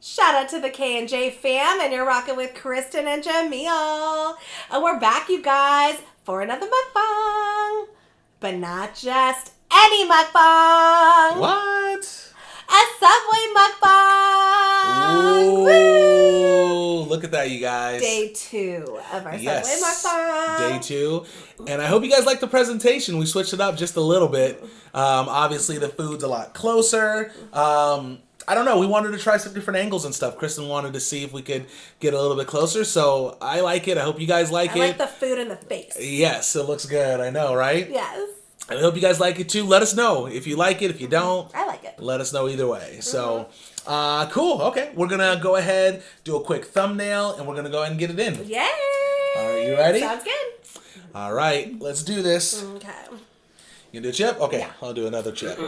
Shout out to the K&J fam, and you're rocking with Kristen and Jamil. And we're back, you guys, for another mukbang. But not just any mukbang. What? A Subway mukbang. Ooh, woo! Look at that, you guys. Day 2 of our Yes. Subway mukbang. Day 2. And I hope you guys like the presentation. We switched it up just a little bit. Obviously, the food's a lot closer. I don't know. We wanted to try some different angles and stuff. Kristen wanted to see if we could get a little bit closer. So I like it. I hope you guys like it. I like the food in the face. Yes, it looks good. I know, right? Yes. I hope you guys like it too. Let us know if you like it. If you don't, I like it. let us know either way. So, cool. Okay, we're going to go ahead, do a quick thumbnail, and we're going to go ahead and get it in. Yay! All right, you ready? Sounds good. All right, let's do this. Okay. You do a chip? Okay, Yeah. I'll do another chip.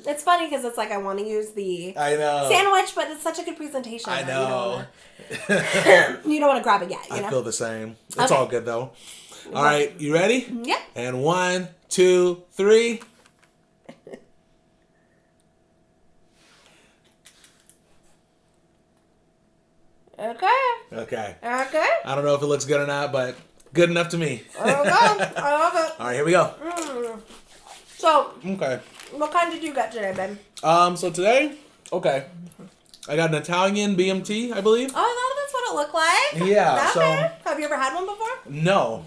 It's funny because it's like I want to use the I know. sandwich, but it's such a good presentation. I that know. You don't want to grab it yet, you I know? feel the same. It's Okay. all good, though. All right, you ready? Yep. And 1, 2, 3. Okay. Okay. Okay. I don't know if it looks good or not, but good enough to me. Okay. I love it. All right, here we go. So, Okay. what kind did you get today, babe? So today, okay, I got an Italian BMT, I believe. Oh, I thought that's what it looked like. Yeah, so- Okay. Have you ever had one before? No,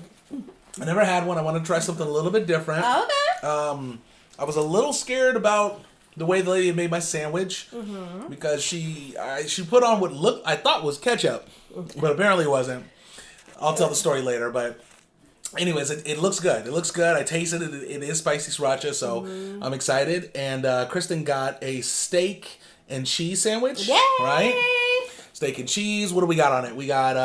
I never had one. I want to try something a little bit different. Okay. I was a little scared about the way the lady made my sandwich because she put on what I thought was ketchup, but apparently it wasn't. I'll tell the story later, but anyways, it looks good. It looks good. I tasted it. It is spicy Sriracha, so I'm excited. And Kristen got a steak and cheese sandwich. Yay! Right? Steak and cheese. What do we got on it? We got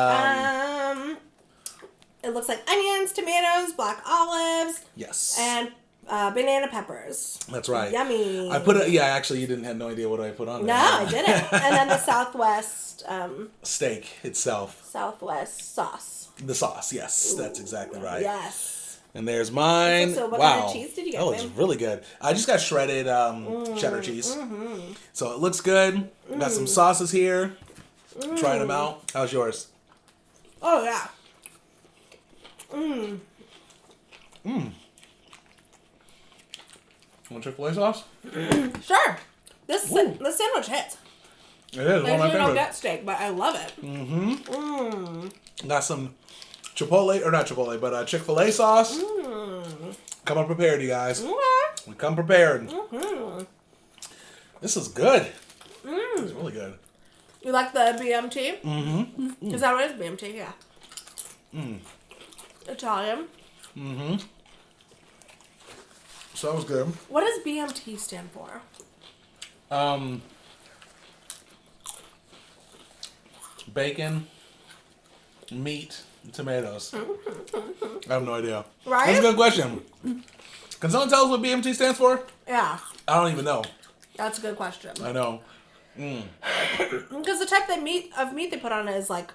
it looks like onions, tomatoes, black olives, yes. and banana peppers. That's right. Yummy. I put it. Yeah, actually, you didn't have no idea what I put on No, there. I didn't. And then the Southwest Steak itself. sauce. The sauce, yes, that's exactly right. Yes. And there's mine. So what wow, kind of cheese did you get, that was babe? really good. I just got shredded cheddar cheese, so it looks good. Got some sauces here. Trying them out. How's yours? Oh yeah. Want Chick-fil-A sauce? Sure. This sandwich hits. It is one I of my usually don't favorites. get steak, but I love it. Got some Chipotle, or not Chipotle, but Chick-fil-A sauce. Come prepared, you guys. Okay. We come prepared. This is good. It's really good. You like the BMT? Is that what it is? BMT, yeah. Italian. So that was good. What does BMT stand for? Bacon, meat, and tomatoes. I have no idea. Right? That's a good question. Can someone tell us what BMT stands for? Yeah, I don't even know. that's a good question. I know. Because the type of meat they put on it is like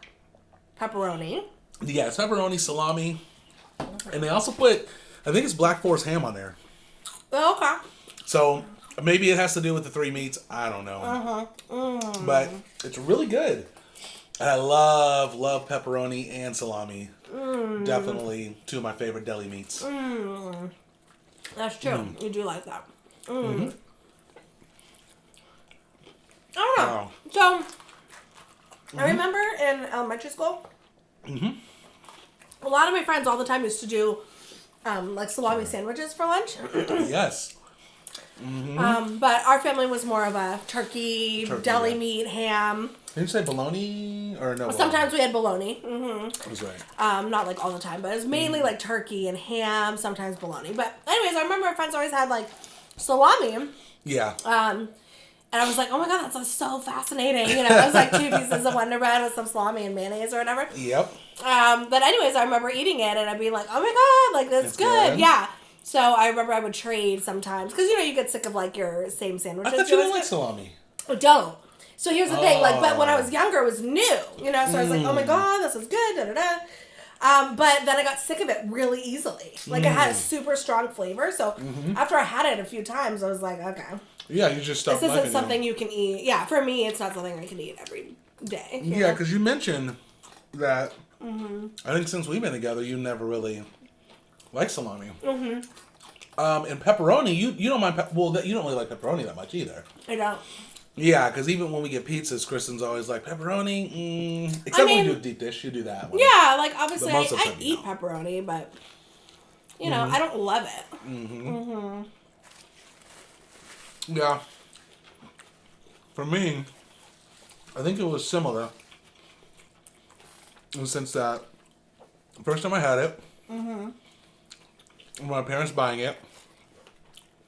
pepperoni. Yeah, it's pepperoni, salami, and they also put, I think it's Black Forest ham on there. Oh, okay. So maybe it has to do with the 3 meats. I don't know. But it's really good. And I love pepperoni and salami. Definitely 2 of my favorite deli meats. That's true. You do like that. I don't know. Wow. So, I remember in elementary school, a lot of my friends all the time used to do like salami sandwiches for lunch. Yes. But our family was more of a turkey deli yeah. meat, ham. Did you say bologna or no? Sometimes we had bologna. That's right. Not like all the time, but it was mainly like turkey and ham, sometimes bologna. But anyways, I remember my friends always had like salami. Yeah. And I was like, oh my god, that's so fascinating. You know, it was like 2 pieces of Wonder Bread with some salami and mayonnaise or whatever. Yep. But anyways, I remember eating it and I'd be like, oh my god, like that's It's good. good. Yeah. So I remember I would trade sometimes because you know you get sick of like your same sandwiches. I thought you didn't like salami. Oh, don't. So here's the thing, like, but when I was younger, it was new, you know. So I was like, oh my god, this is good. Da da da. But then I got sick of it really easily. Like, it had a super strong flavor. So after I had it a few times, I was like, okay. Yeah, you just stop. This isn't something you can eat. Yeah, for me, it's not something I can eat every day. Yeah, because you mentioned that. I think since we've been together, you never really like salami. And pepperoni, you don't mind. You don't really like pepperoni that much either. I don't. Yeah, because even when we get pizzas, Kristen's always like pepperoni. Except when we do deep dish, you do that one. Yeah, like obviously I eat pepperoni, but you know I don't love it. Yeah. For me, I think it was similar. In the sense that the first time I had it, my parents buying it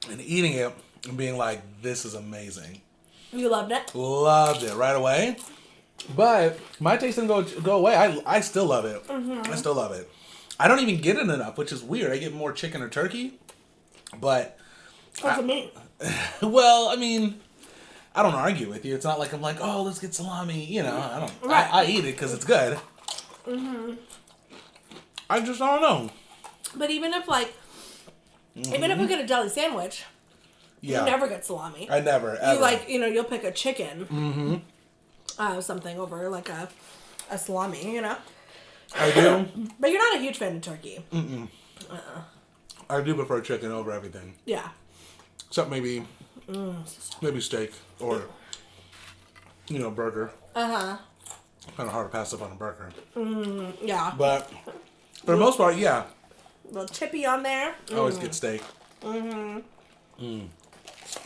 and eating it and being like, "This is amazing." You loved it? Loved it right away. But my taste didn't go away. I still love it. I still love it. I don't even get it enough, which is weird. I get more chicken or turkey. But What's it mean? Well, I mean, I don't argue with you. It's not like I'm like, oh, let's get salami. You know, I don't. Right. I eat it because it's good. I just don't know. But even if we get a deli sandwich, you never get salami. I never ever. You'll pick a chicken, something over like a salami. I do. But you're not a huge fan of turkey. I do prefer chicken over everything. Yeah. Except maybe steak or burger. Kind of hard to pass up on a burger. Yeah. But for the most part, yeah. A little chippy on there. I always get steak.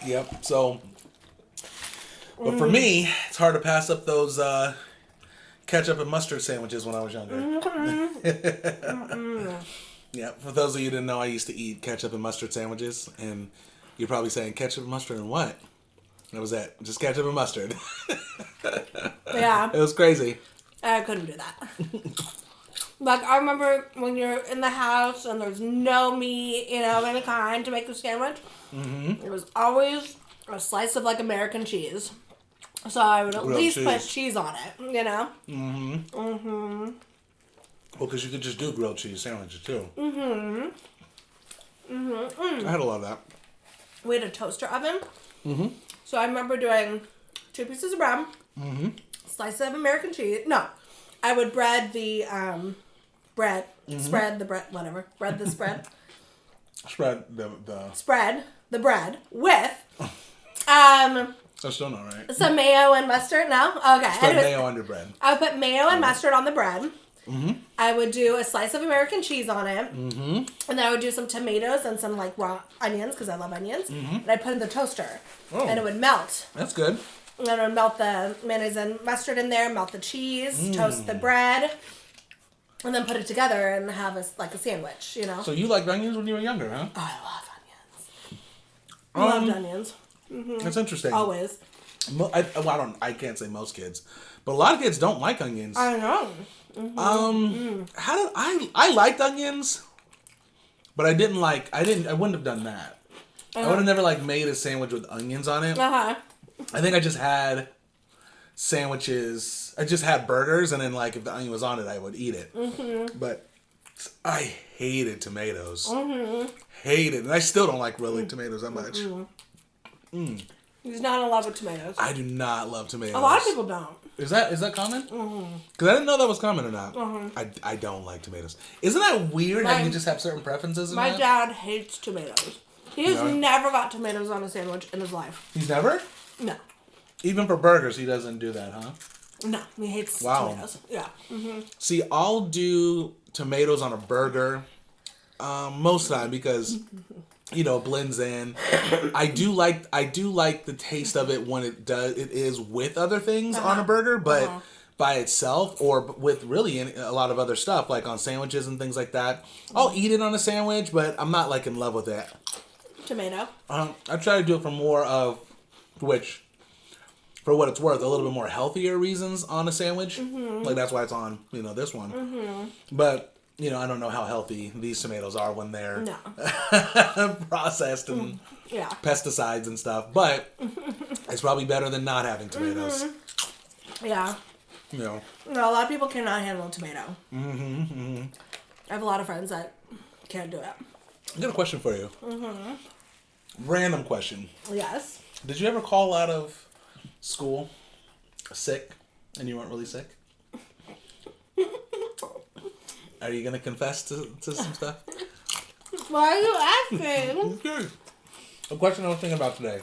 Yep. So, but for me, it's hard to pass up those ketchup and mustard sandwiches when I was younger. Yeah. For those of you who didn't know, I used to eat ketchup and mustard sandwiches, and you're probably saying ketchup and mustard and what? That was it. Just ketchup and mustard. Yeah. It was crazy. I couldn't do that. Like, I remember when you're in the house and there's no meat, of any kind to make the sandwich. It was always a slice of, American cheese. So I would at least put cheese on it, Well, because you could just do grilled cheese sandwiches, too. I had a lot of that. We had a toaster oven. So I remember doing 2 pieces of bread, slice of American cheese. No, I would bread the spread the bread, whatever. Bread the spread. Spread Spread the bread with That's still not right. some mayo and mustard. No? Okay. Spread mayo on your bread. I would put mayo and mustard on the bread. I would do a slice of American cheese on it. And then I would do some tomatoes and some raw onions because I love onions. And I'd put it in the toaster. Oh. And it would melt. That's good. And then I would melt the mayonnaise and mustard in there, melt the cheese, toast the bread, and then put it together and have a sandwich, So you liked onions when you were younger, huh? Oh, I love onions. Loved onions. That's interesting. Always. I can't say most kids, but a lot of kids don't like onions. I know. I liked onions, but I wouldn't have done that. I would have never made a sandwich with onions on it. I think I just had sandwiches. I just had burgers, and then if the onion was on it, I would eat it. But I hated tomatoes. Hated, and I still don't like really tomatoes that much. He's not in love with tomatoes. I do not love tomatoes. A lot of people don't. Is that common? Because I didn't know that was common or not. I don't like tomatoes. Isn't that weird how you just have certain preferences in my that? dad hates tomatoes. He has never got tomatoes on a sandwich in his life. He's never? No. Even for burgers, he doesn't do that, huh? No, he hates tomatoes. Yeah. See, I'll do tomatoes on a burger most of the time because it blends in. I do like the taste of it when it is with other things on a burger, but by itself or with really a lot of other stuff like on sandwiches and things like that. I'll eat it on a sandwich, but I'm not in love with it. Tomato. I try to do it for more of which, for what it's worth, a little bit more healthier reasons on a sandwich. That's why it's on this one. But I don't know how healthy these tomatoes are when they're processed and pesticides and stuff. But it's probably better than not having tomatoes. Yeah. No, a lot of people cannot handle a tomato. I have a lot of friends that can't do it. I got a question for you. Random question. Yes. Did you ever call out of school sick and you weren't really sick? Are you gonna confess to some stuff? Why are you asking? Okay. A question I was thinking about today.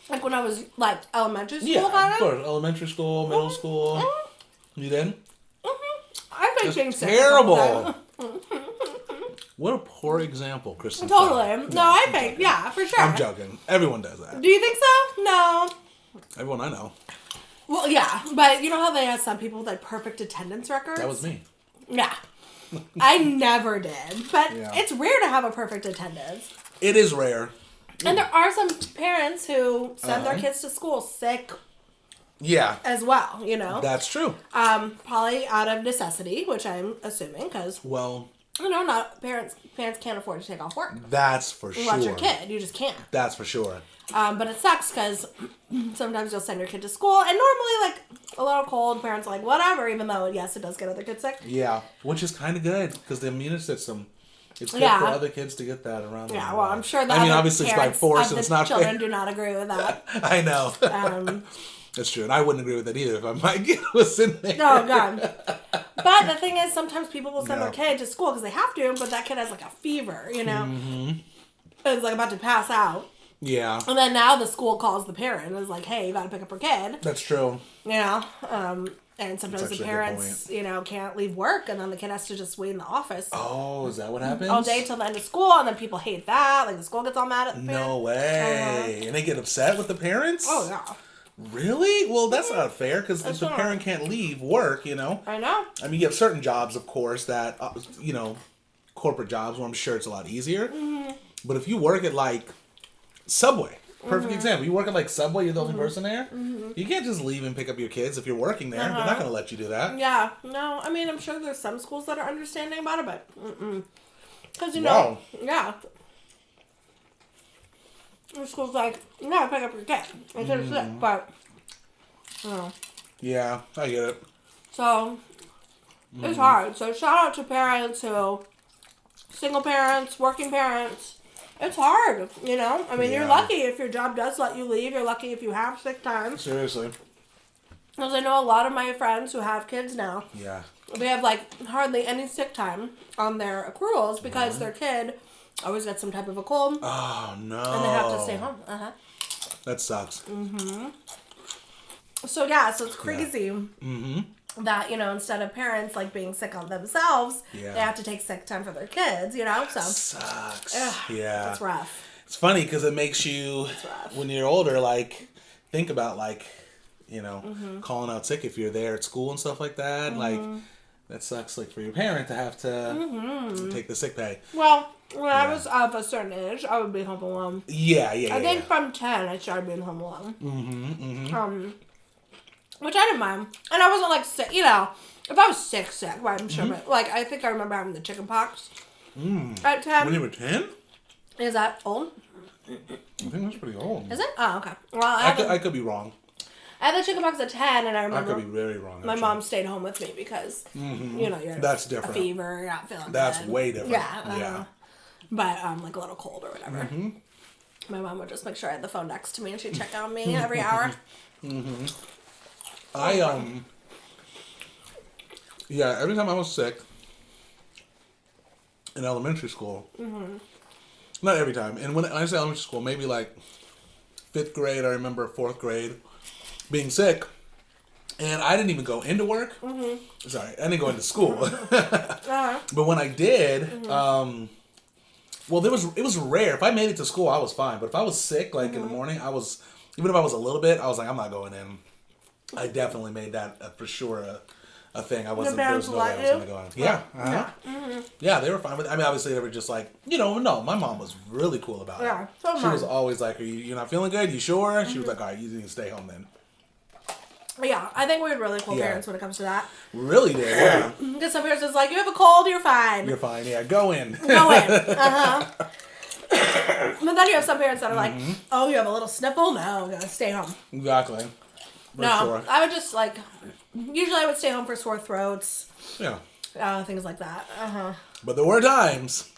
Like when I was like elementary school, Yeah, kind of course. Elementary school, middle school. You did? I think Just being sick. terrible. What a poor example, Kristen. Totally. No, I think, yeah, for sure. I'm joking. Everyone does that. Do you think so? No. Everyone I know. Well, yeah, but you know how they have some people with like perfect attendance records? That was me. Yeah. I never did. But Yeah. it's rare to have a perfect attendance. It is rare. And there are some parents who send their Uh-huh. kids to school sick Yeah. as well, you know? That's true. Probably out of necessity, which I'm assuming, because, Well, you know, not parents can't afford to take off work. that's for And sure. watch your kid. You just can't. That's for sure. But it sucks because sometimes you'll send your kid to school, and normally, like, a little cold, parents are like, whatever, even though, yes, it does get other kids sick. Yeah, which is kind of good because the immune system. It's good Yeah. for other kids to get that around. Yeah, them. well, I'm sure that I mean, other obviously it's by parents force of and the it's not children fair. do not agree with that. I know. That's true, and I wouldn't agree with that either if my kid was in there. Oh, God. But the thing is, sometimes people will send Yeah. their kid to school because they have to, but that kid has, like, a fever, you know? Mm-hmm. It's, like, about to pass out. Yeah, And then now the school calls the parent and is like, hey, you got to pick up your kid, that's true. you know? And sometimes That's the actually a good parents, you know, can't leave work, and then the kid has to just wait in the office Oh, is that what happens? all day till the end of school, and then people hate that. Like, the school gets all mad at the parent. No way. And they get upset with the parents? Oh, yeah. Really? Well, that's not fair because That's the not. parent can't leave work, you know? I know. I mean, you have certain jobs, of course, that, you know, corporate jobs where I'm sure it's a lot easier. Mm-hmm. But if you work at, like, Subway, perfect example. You work at, like, Subway, you're the only person there. You can't just leave and pick up your kids if you're working there. They're not going to let you do that. Yeah. No, I mean, I'm sure there's some schools that are understanding about it, but because, you know, Wow. yeah. The school's like, you gotta pick up your kid. Your kid's sick, but, you know. Yeah, I get it. So, it's hard. So, shout out to parents who, single parents, working parents. It's hard, you know? I mean, Yeah. you're lucky if your job does let you leave. You're lucky if you have sick time. Seriously. Because I know a lot of my friends who have kids now, Yeah. they have, like, hardly any sick time on their accruals because their kid always gets some type of a cold. Oh, no. And they have to stay home. That sucks. So, yeah, so it's crazy Mm-hmm. that, you know, instead of parents, like, being sick on themselves, Yeah. they have to take sick time for their kids, you know? So, Sucks. ugh, Yeah. that's rough. It's funny because it makes you, rough. when you're older, like, think about, like, you know, Mm-hmm. calling out sick if you're there at school and stuff like that. Like, that sucks, like, for your parent to have to Mm-hmm. take the sick pay. Well, when I Yeah. was of a certain age, I would be home alone. Yeah, yeah, yeah. I think from 10, I started being home alone. Mm-hmm, mm-hmm. Which I didn't mind. And I wasn't, like, sick, you know, if I was sick, well, I'm sure, but, like, I think I remember having the chicken pox at 10. When you were 10? Is that old? I think that's pretty old. Is it? Oh, okay. Well, I I could be wrong. had the chicken pox at 10, and I I remember could be very wrong. my actually. mom stayed home with me because, you know, you're That's a different. fever, you're not feeling That's good. way different. Yeah. Yeah. But, like, a little cold or whatever. My mom would just make sure I had the phone next to me, and she'd check on me every hour. Yeah, every time I was sick in elementary school, not every time, and when I say elementary school, maybe like 5th grade, I remember 4th grade, being sick, and I didn't even go into work. Sorry, I didn't go into school. But when I did, well, it was rare. If I made it to school, I was fine. But if I was sick, like in the morning, even if I was a little bit, I was like, I'm not going in. I definitely made that for sure a thing. I wasn't. There was no way I was going to go in. Yeah. Uh-huh. Yeah, they were fine with it. I mean, obviously, they were just like, you know, no, my mom was really cool about Yeah, it. so She mine. was always like, you're not feeling good? You sure? She was like, all right, you need to stay home then. Yeah, I think we had really cool Yeah. parents when it comes to that. Really did, yeah. Because some parents is like, you have a cold, you're fine. You're fine, yeah, go in. Go in. But then you have some parents that are like, oh, you have a little sniffle? No, you gotta stay home. Exactly. For No, sure. I would just like, usually I would stay home for sore throats, Yeah. things like that. But there were times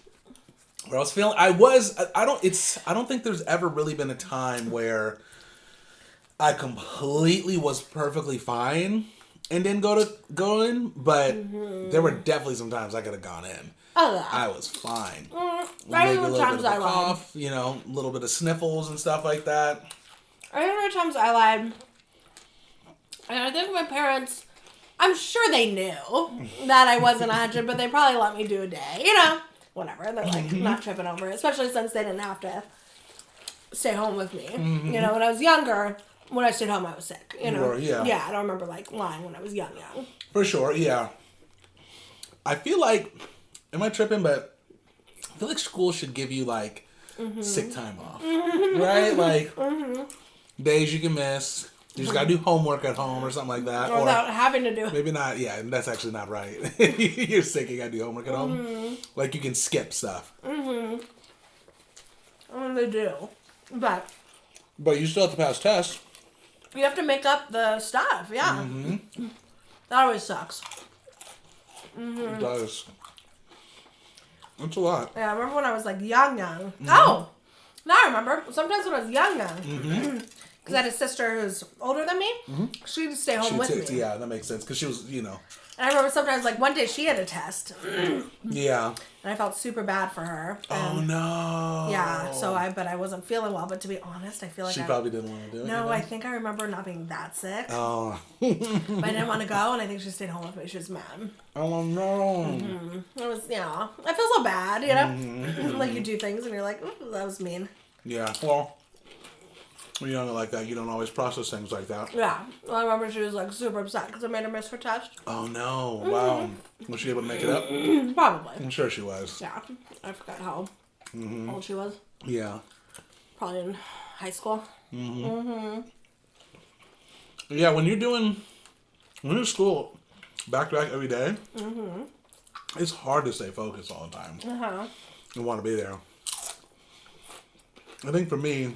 where I was feeling. I don't think there's ever really been a time where I completely was perfectly fine and didn't go in, but there were definitely some times I could have gone in. Oh yeah. I was fine. Maybe a little times bit of I a lied. cough, a little bit of sniffles and stuff like that. I remember times I lied. And I think my parents, I'm sure they knew that I wasn't 100, but they probably let me do a day. Whatever. They're like not tripping over it, especially since they didn't have to stay home with me. When I was younger, when I stayed home, I was sick. Yeah. Yeah, I don't remember lying when I was young. For sure, yeah. I feel like, am I tripping? But I feel like school should give you like sick time off, right? Like days you can miss. You just gotta do homework at home or something like that. Or without having to do it. Maybe not. Yeah, that's actually not right. You're sick. You gotta do homework at home. Like you can skip stuff. They do, but you still have to pass tests. you have to make up the stuff. Yeah, that always sucks. It does. That's a lot. Yeah, I remember when I was like young. Oh, now I remember. Sometimes when I was young, because I had a sister who's older than me, she'd stay home with me. Yeah, that makes sense. Because she was, And I remember sometimes, like, one day she had a test. Yeah. And I felt super bad for her. Oh, no. Yeah, but I wasn't feeling well. But to be honest, I feel like she probably didn't want to do it. No, I think I remember not being that sick. Oh. But I didn't want to go, and I think she stayed home with me. She was mad. Oh, no. It was, I feel so bad, like, you do things, and you're like, that was mean. Yeah, well, when you're younger like that, you don't always process things like that. Yeah. Well, I remember she was, like, super upset because I made her miss her test. Oh, no. Wow. Was she able to make it up? Probably. I'm sure she was. Yeah. I forgot how old she was. Yeah. Probably in high school. Yeah, when you're in school back to back every day, it's hard to stay focused all the time. You want to be there. I think for me,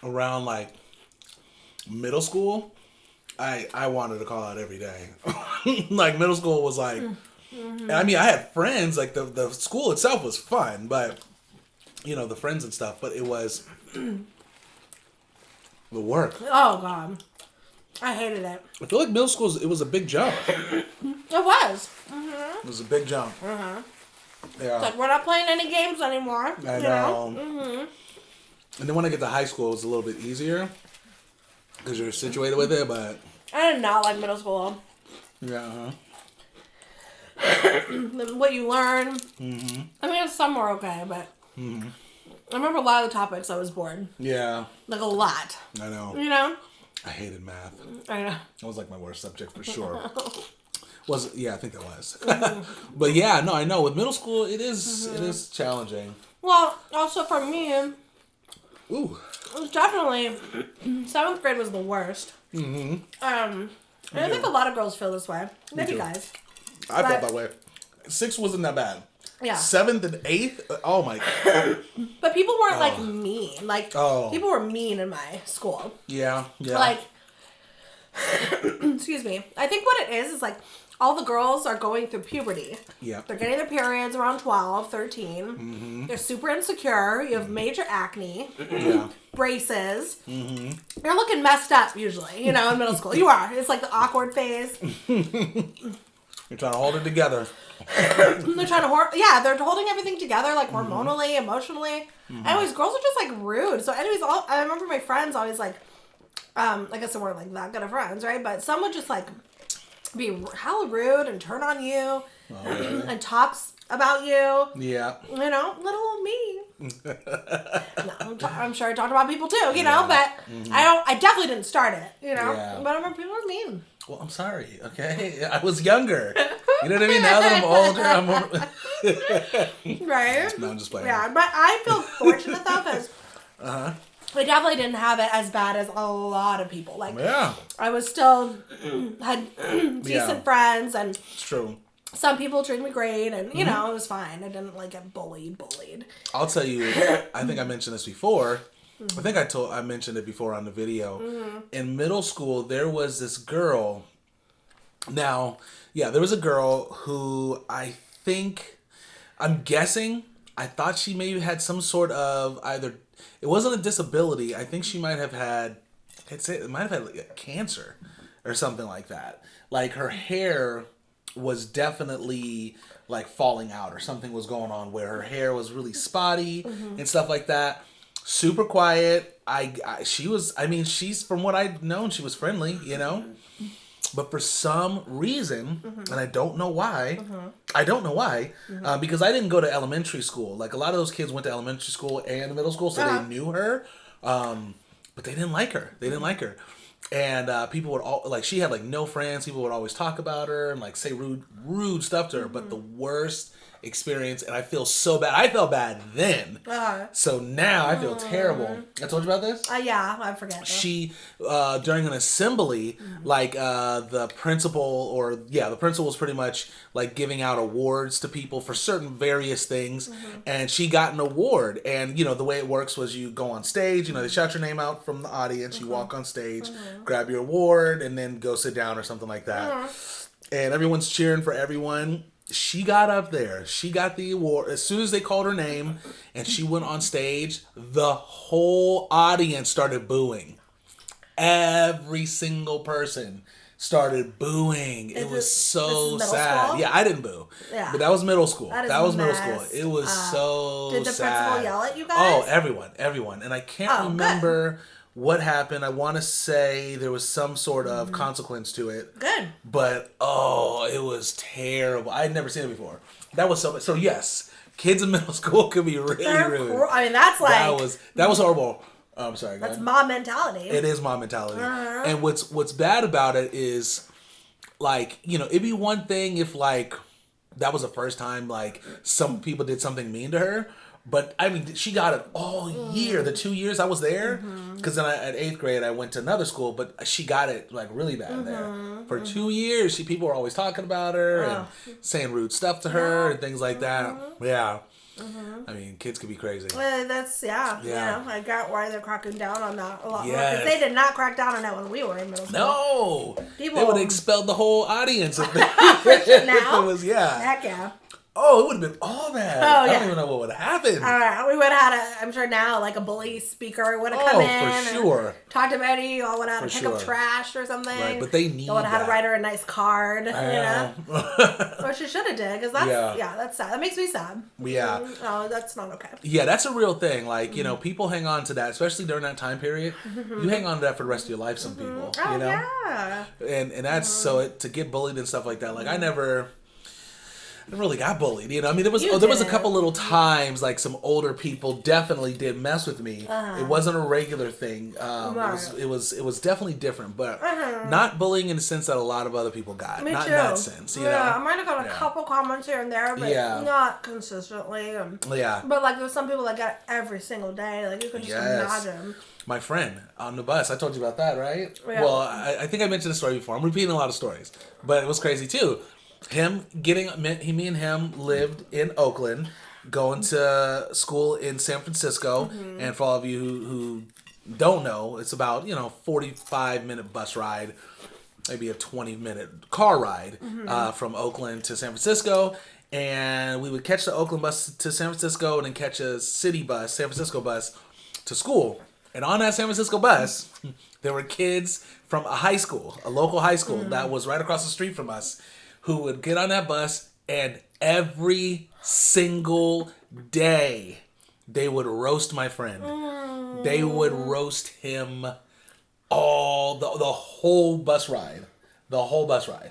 around like middle school, I wanted to call out every day. Like middle school was like, I mean, I had friends, like the school itself was fun, but the friends and stuff, but it was the work. Oh, God. I hated it. I feel like middle school, it was a big jump. It was. It was a big jump. Yeah. It's like, we're not playing any games anymore. I know. And then when I get to high school, it was a little bit easier because you're situated with it, but... I did not like middle school. Yeah. What you learn. I mean, some were okay, but... I remember a lot of the topics I was bored. Yeah. Like, a lot. I know. I hated math. I know. That was like my worst subject for sure. I think that was. But yeah, no, I know. With middle school, it is challenging. Well, also for me... Ooh. It was definitely 7th grade was the worst. And I think a lot of girls feel this way. Maybe guys. I felt that way. 6th wasn't that bad. Yeah. 7th and 8th. Oh my God. But people weren't like mean. Like people were mean in my school. Yeah. Yeah. Like, excuse me. I think what it is like all the girls are going through puberty. Yeah. They're getting their periods around 12, 13. They're super insecure. You have major acne. Yeah. Braces. You're looking messed up usually, in middle school. You are. It's like the awkward phase. You're trying to hold it together. They're trying to they're holding everything together, like hormonally, emotionally. Anyways, girls are just like rude. So anyways, I remember my friends always like, I guess they weren't like that good of friends, right? But some would just like be hella rude and turn on you and talks about you. Yeah. Little me. No, I'm sure I talked about people too, but I definitely didn't start it, Yeah. But I remember people were mean. Well, I'm sorry, okay? I was younger. You know what I mean? Now that I'm older, I'm more... Right? No, I'm just playing. Yeah, but I feel fortunate though, because I definitely didn't have it as bad as a lot of people. Like, I was still had decent friends, and it's true. Some people treated me great, and it was fine. I didn't like get bullied. I'll tell you. I think I mentioned this before. I think I mentioned it before on the video. In middle school, there was this girl. Now, there was a girl who I'm guessing I thought she maybe had some sort of either, it wasn't a disability. I think she might have had, it might have had like cancer or something like that. Like her hair was definitely like falling out or something was going on where her hair was really spotty and stuff like that. Super quiet. She's, from what I've known, she was friendly, you know? But for some reason, and I don't know why, because I didn't go to elementary school. Like, a lot of those kids went to elementary school and middle school, so they knew her. But they didn't like her. And people would all, like, she had, like, no friends. People would always talk about her and, like, say rude stuff to her. But the worst experience, and I feel so bad. I felt bad then. So now I feel terrible. I told you about this? Yeah, I forget. She, during an assembly, like, the principal was pretty much, like, giving out awards to people for certain various things, and she got an award, and, you know, the way it works was you go on stage, you know, they shout your name out from the audience, you walk on stage, grab your award, and then go sit down or something like that. And everyone's cheering for everyone. She got up there. She got the award. As soon as they called her name and she went on stage, the whole audience started booing. Every single person started booing. It was so sad. School? Yeah, I didn't boo. Yeah. But that was middle school. That was middle school. It was so sad. Did the principal yell at you guys? Oh, everyone. And I can't remember what happened. I want to say there was some sort of consequence to it. Good. But, it was terrible. I had never seen it before. That was so yes, kids in middle school could be really rude. I mean, that's like... That was horrible. I'm sorry. That's mob mentality. It is mob mentality. And what's bad about it is, like, you know, it'd be one thing if, like, that was the first time, like, some people did something mean to her. But, I mean, she got it all year. The 2 years I was there. Because then at 8th grade, I went to another school. But she got it, like, really bad there. For 2 years, people were always talking about her and saying rude stuff to her and things like that. Yeah. I mean, kids could be crazy. Well, that's, You know, I got why they're cracking down on that a lot more. Because they did not crack down on that when we were in middle school. No. They would have expelled the whole audience. Now? Heck yeah. Oh, it would have been all that. I don't even know what would have happened. We would have had I'm sure now, like a bully speaker would have come in. For sure. Talked about you. All would have had to pick up trash or something. Right, but they need would have had to write her a nice card, you know? Or she should have did, because that's sad. That makes me sad. Yeah. Oh, that's not okay. Yeah, that's a real thing. Like, you know, people hang on to that, especially during that time period. You hang on to that for the rest of your life, some people. Oh, you know? Yeah. And that's so, to get bullied and stuff like that, like, I never really got bullied, you know. I mean, there was a couple little times, like, some older people definitely did mess with me. It wasn't a regular thing. It was definitely different, but not bullying in the sense that a lot of other people got. Me not too. in that sense, you know. I might have got a couple comments here and there, but not consistently. But like, there's some people that got it every single day. Like, you can just imagine. My friend on the bus, I told you about that, right? Yeah. Well, I think I mentioned the story before. I'm repeating a lot of stories, but it was crazy too. Me and him lived in Oakland, going to school in San Francisco, and for all of you who don't know, it's about 45-minute bus ride, maybe a 20-minute car ride from Oakland to San Francisco, and we would catch the Oakland bus to San Francisco and then catch a San Francisco bus to school, and on that San Francisco bus, there were kids from a local high school that was right across the street from us, who would get on that bus, and every single day they would roast my friend. They would roast him all the whole bus ride. The whole bus ride.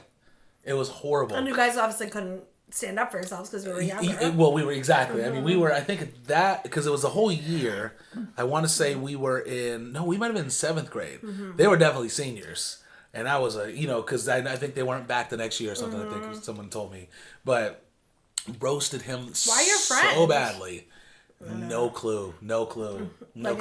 It was horrible. And you guys obviously couldn't stand up for yourselves because we were younger. Well, we were, exactly. I mean, we were, I think that, because it was a whole year, I want to say we might have been in 7th grade. They were definitely seniors. And I was because I think they weren't back the next year or something. I think someone told me, but roasted him so badly. No clue. Like,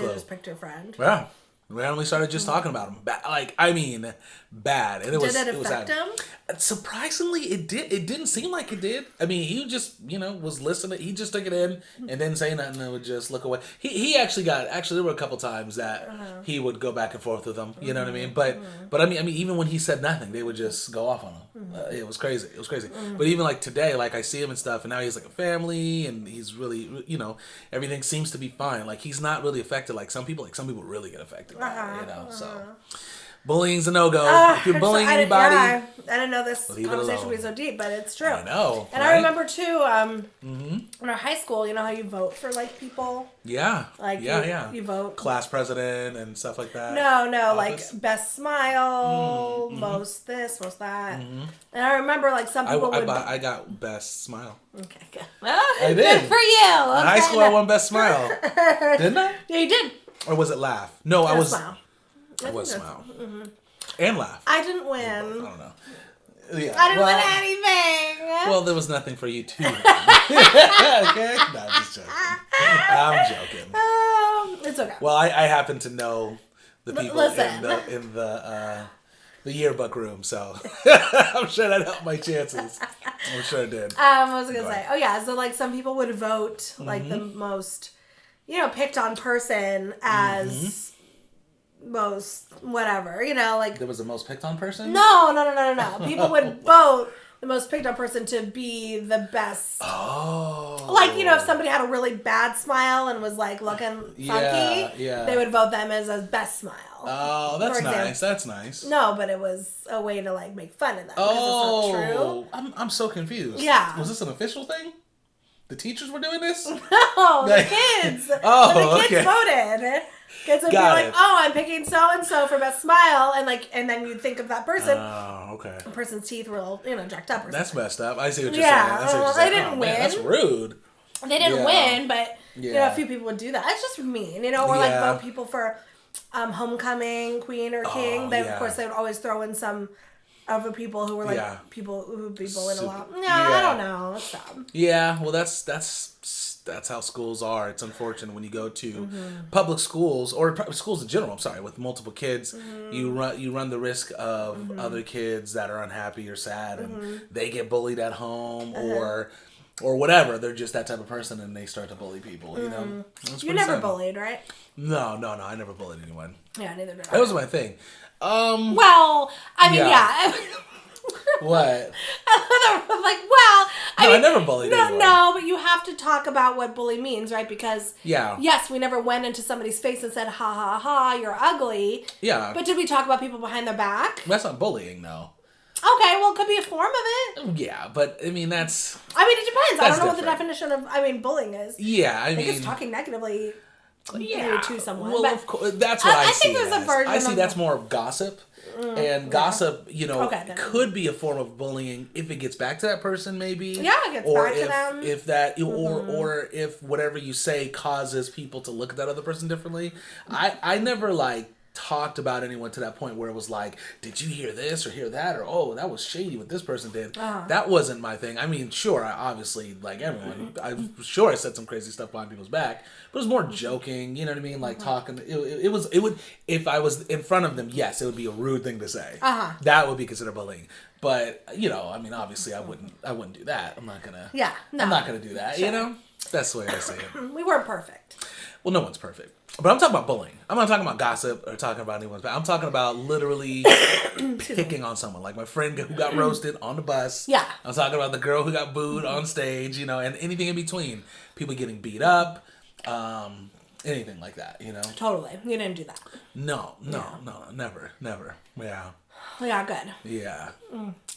you just picked your friend. Yeah. randomly started just talking about him. Like, I mean, bad. And Did it affect him? Surprisingly, it did. It didn't seem like it did. I mean, he just, was listening. He just took it in and didn't say nothing and would just look away. He actually there were a couple times that he would go back and forth with them. You know what I mean? But I mean, even when he said nothing, they would just go off on him. It was crazy. It was crazy. But even like today, like I see him and stuff, and now he's like a family, and he's really, everything seems to be fine. Like he's not really affected like some people. Like some people really get affected by it, So bullying's a no-go. If you're bullying anybody, I didn't know this conversation would be so deep, but it's true. I know. And right? I remember too, in our high school, you know how you vote for like people? Yeah. Like you vote. Class president and stuff like that. No, office? Like best smile, most this, most that. And I remember like some people I got best smile. Okay, good. Well, I did. Good for you. Okay, in high school, I won best smile. Didn't I? Yeah, you did. Or was it laugh? No, I was. Smile. I was smile. And laugh. I didn't win. I don't know. Yeah. I didn't win anything. Well, there was nothing for you to win. Okay? No, I'm just joking. I'm joking. It's okay. Well, I happen to know the people Listen. in the yearbook room, so I'm sure that helped my chances. I'm sure it did. I was gonna say, so like some people would vote like the most, picked on person as most whatever, like there was the most picked on person. No. People would vote the most picked on person to be the best. Oh. Like, if somebody had a really bad smile and was like looking funky, they would vote them as a best smile. Oh, that's nice. That's nice. No, but it was a way to like make fun of them. Oh, because it's not true. I'm so confused. Yeah. Was this an official thing? The teachers were doing this? No, the kids. The kids voted. Kids would be like, I'm picking so-and-so for best smile, and then you'd think of that person. Oh, okay. The person's teeth were all, jacked up or That's something. messed up. I see what you're saying. They didn't win. Man, that's rude. They didn't win, but, a few people would do that. It's just mean, or like vote people for homecoming, queen or king. Of course, they would always throw in some other people who were like people who would be bullied a lot. No, I don't know. It's dumb. Yeah, well, that's how schools are. It's unfortunate when you go to public schools or schools in general. I'm sorry, with multiple kids, you run the risk of other kids that are unhappy or sad, and they get bullied at home or whatever. They're just that type of person, and they start to bully people. You never bullied, right? No. I never bullied anyone. Yeah, neither did I. That was my thing. Well, I mean, yeah. What? I never bullied anyone. No, but you have to talk about what bully means, right? Because yes, we never went into somebody's face and said, "Ha ha ha, you're ugly." Yeah. But did we talk about people behind their back? That's not bullying, though. Okay, well, it could be a form of it. Yeah, but I mean, that's. I mean, it depends. I don't know different. what the definition of bullying is. Yeah, I mean, it's talking negatively. To someone. Well, but of course, that's what I see. I think there's a version. I see that's more of gossip. And gossip, could be a form of bullying if it gets back to that person, maybe. Yeah, it gets back to them. If that, or if whatever you say causes people to look at that other person differently. I never talked about anyone to that point where it was like, did you hear this or hear that, or oh, that was shady what this person did. That wasn't my thing. I mean, sure, I obviously, like everyone, I'm sure I said some crazy stuff behind people's back, but it was more joking, you know what I mean, like talking. It would, if I was in front of them, yes, it would be a rude thing to say. That would be considered bullying. But I mean, obviously, I wouldn't do that. I'm not gonna. Yeah, no. I'm not gonna do that. Sure. That's the way I say it. We weren't perfect. Well, no one's perfect. But I'm talking about bullying. I'm not talking about gossip or talking about anyone's bad. I'm talking about literally picking on someone. Like my friend who got roasted on the bus. Yeah. I'm talking about the girl who got booed on stage, and anything in between. People getting beat up, anything like that, Totally. You didn't do that. No, never. Yeah. Yeah, good. Yeah.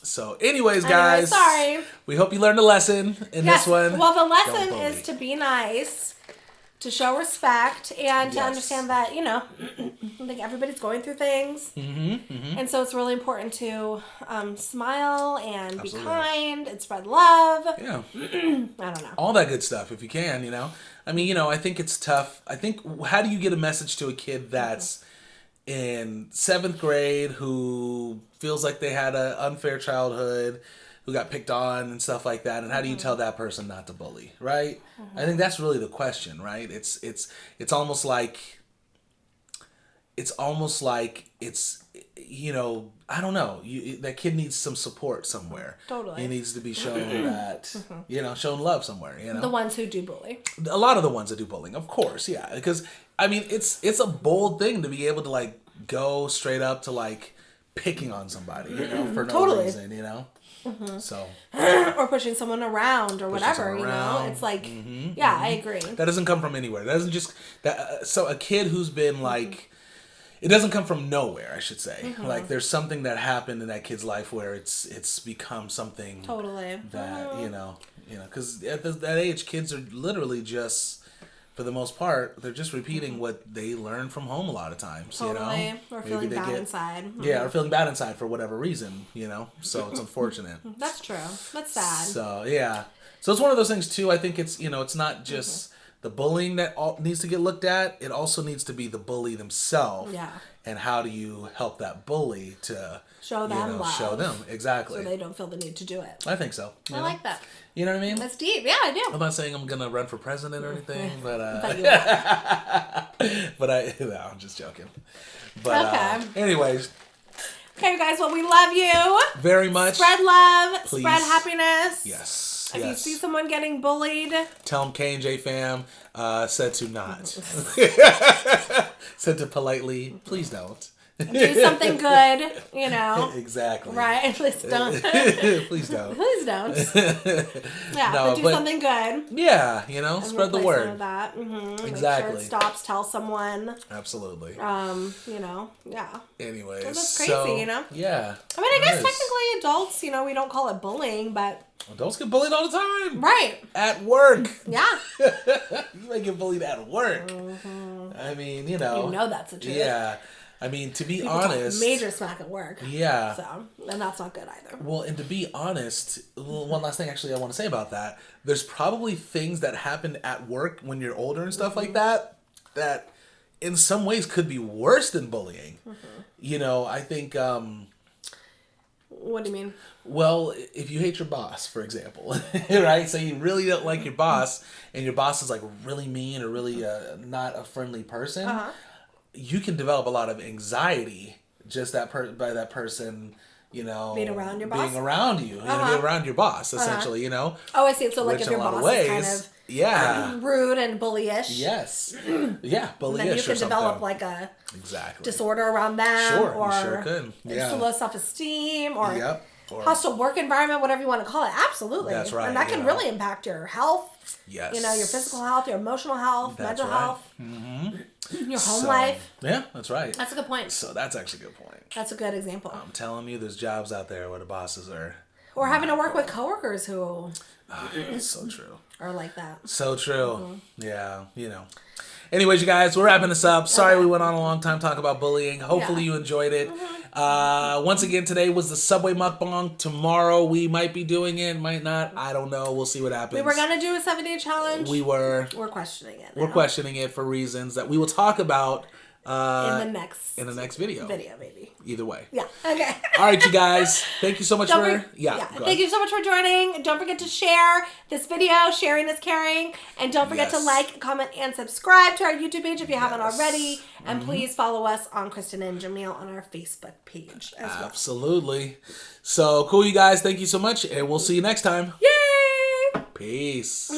So, anyways, guys. Sorry. We hope you learned a lesson in this one. Well, the lesson is to be nice, to show respect, and to understand that, I think everybody's going through things. And so it's really important to smile and be kind and spread love. Yeah. I don't know. All that good stuff, if you can, I mean, I think it's tough. I think, how do you get a message to a kid that's in 7th grade who feels like they had an unfair childhood, who got picked on and stuff like that, and how do you tell that person not to bully, right? I think that's really the question, right? It's almost like it's almost like it's, I don't know. That kid needs some support somewhere. Totally. He needs to be shown that, shown love somewhere, The ones who do bully. A lot of the ones that do bullying, of course, yeah. Because, I mean, it's a bold thing to be able to, like, go straight up to, like, picking on somebody, for no reason, So. Or pushing someone around or whatever, It's like, I agree. That doesn't come from anywhere. That doesn't just, so a kid who's been, like, it doesn't come from nowhere, I should say. Like, there's something that happened in that kid's life where it's become something that, because at that age, kids are literally just, for the most part, they're just repeating what they learned from home a lot of times, Or feeling bad inside. Yeah, or feeling bad inside for whatever reason, so it's unfortunate. That's true. That's sad. So, yeah. So it's one of those things, too. I think it's, it's not just the bullying that needs to get looked at. It also needs to be the bully themselves. Yeah. And how do you help that bully to show them love. Show them, exactly. So they don't feel the need to do it. I think so. I like that. You know what I mean? That's deep. Yeah, I do. I'm not saying I'm gonna run for president or anything, but I'm just joking. But okay. Anyways. Okay, guys. Well, we love you very much. Spread love. Please. Spread happiness. Yes. If you see someone getting bullied, tell them K&J fam said to not. Said to politely, please don't. Do something good, Exactly. Right? Please don't. Please don't. Please don't. Yeah, but do something good. Yeah, spread the word. Some of that. Exactly. Make sure it stops. Tell someone. Absolutely. Yeah. Anyways. That's crazy, Yeah. I mean, I guess technically adults, we don't call it bullying, but. Adults get bullied all the time. Right. At work. Yeah. You might get bullied at work. I mean, You know that's the truth. Yeah. I mean, to be People honest. Talk major smack at work. Yeah. So, and that's not good either. Well, and to be honest, one last thing actually I want to say about that. There's probably things that happen at work when you're older and stuff like that in some ways could be worse than bullying. I think. What do you mean? Well, if you hate your boss, for example, right? So you really don't like your boss, and your boss is like really mean or really not a friendly person. You can develop a lot of anxiety just by that person, being around your boss, being around you, being around your boss, essentially, Oh, I see. So like if your boss is kind of rude and bullyish. Yes. Yeah, bullyish. Then you can develop like a disorder around them. Sure, or you sure could. Yeah. Low self-esteem or hostile work environment, whatever you want to call it. Absolutely. That's right. And that can really impact your health. Yes. Your physical health, your emotional health, mental health. Your home life. Yeah, that's right. That's a good point. So that's actually a good point. That's a good example. I'm telling you, there's jobs out there where the bosses are. Or having to work with coworkers who. It's so true. Are like that. So true. Yeah, Anyways, you guys, we're wrapping this up. Sorry we went on a long time talking about bullying. Hopefully you enjoyed it. Once again, today was the Subway Mukbang. Tomorrow we might be doing it, might not. I don't know. We'll see what happens. We were going to do a 7-day challenge. We're questioning it now. We're questioning it for reasons that we will talk about in the next video. Video, maybe. Either way. Yeah. Okay. All right, you guys. Thank you so much Thank you so much for joining. Don't forget to share this video. Sharing is caring. And don't forget to like, comment, and subscribe to our YouTube page if you haven't already. And please follow us on Kristin and Jamil on our Facebook page as well. Absolutely. So cool, you guys. Thank you so much, and we'll see you next time. Yay! Peace.